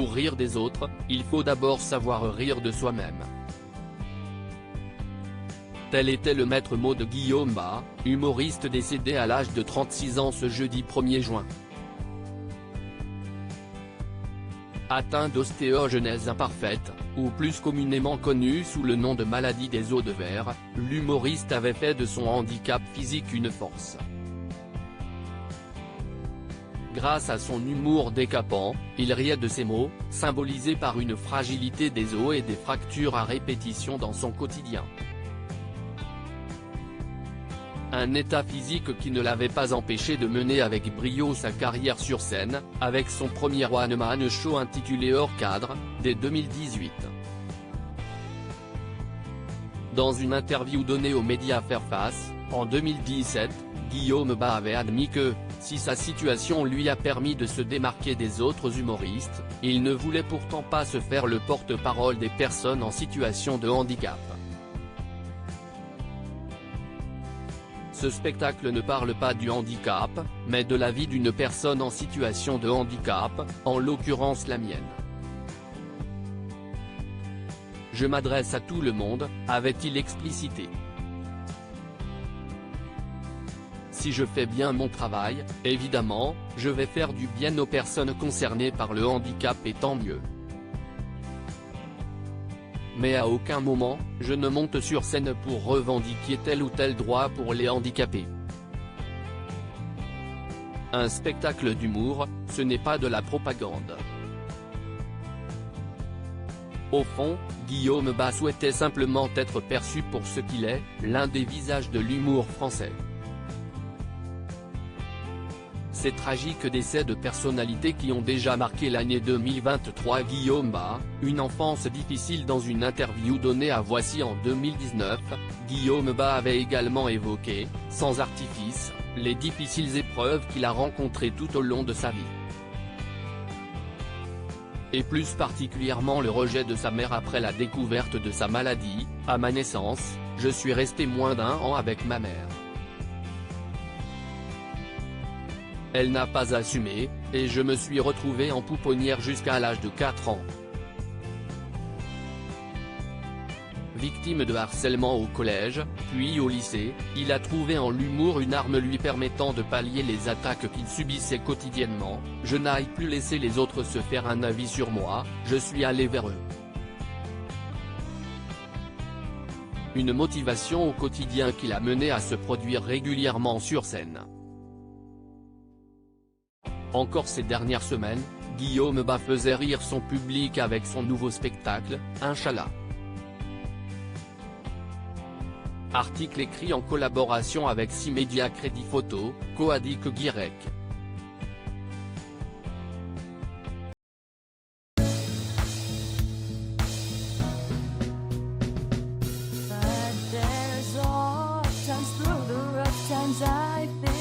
Pour rire des autres, il faut d'abord savoir rire de soi-même. Tel était le maître mot de Guillaume Bas, humoriste décédé à l'âge de 36 ans ce jeudi 1er juin. Atteint d'ostéogenèse imparfaite, ou plus communément connu sous le nom de maladie des os de verre, l'humoriste avait fait de son handicap physique une force. Grâce à son humour décapant, il riait de ses maux, symbolisés par une fragilité des os et des fractures à répétition dans son quotidien. Un état physique qui ne l'avait pas empêché de mener avec brio sa carrière sur scène, avec son premier one-man show intitulé Hors Cadre, dès 2018. Dans une interview donnée aux médias Fairfax, en 2017, Guillaume Bas avait admis que, si sa situation lui a permis de se démarquer des autres humoristes, il ne voulait pourtant pas se faire le porte-parole des personnes en situation de handicap. Ce spectacle ne parle pas du handicap, mais de la vie d'une personne en situation de handicap, en l'occurrence la mienne. Je m'adresse à tout le monde, avait-il explicité. Si je fais bien mon travail, évidemment, je vais faire du bien aux personnes concernées par le handicap et tant mieux. Mais à aucun moment, je ne monte sur scène pour revendiquer tel ou tel droit pour les handicapés. Un spectacle d'humour, ce n'est pas de la propagande. Au fond, Guillaume Bas souhaitait simplement être perçu pour ce qu'il est, l'un des visages de l'humour français. Ces tragiques décès de personnalités qui ont déjà marqué l'année 2023. Guillaume Bas, une enfance difficile. Dans une interview donnée à Voici en 2019, Guillaume Bas avait également évoqué, sans artifice, les difficiles épreuves qu'il a rencontrées tout au long de sa vie. Et plus particulièrement le rejet de sa mère après la découverte de sa maladie. À ma naissance, je suis resté moins d'1 an avec ma mère. Elle n'a pas assumé, et je me suis retrouvé en pouponnière jusqu'à l'âge de 4 ans. Victime de harcèlement au collège, puis au lycée, il a trouvé en l'humour une arme lui permettant de pallier les attaques qu'il subissait quotidiennement. Je n'aille plus laisser les autres se faire un avis sur moi, je suis allé vers eux. Une motivation au quotidien qui l'a mené à se produire régulièrement sur scène. Encore ces dernières semaines, Guillaume Bas faisait rire son public avec son nouveau spectacle, Inch'Allah. Article écrit en collaboration avec 6 médias Crédit Photo, Coadic Guirec. But there's all times through the rough times I think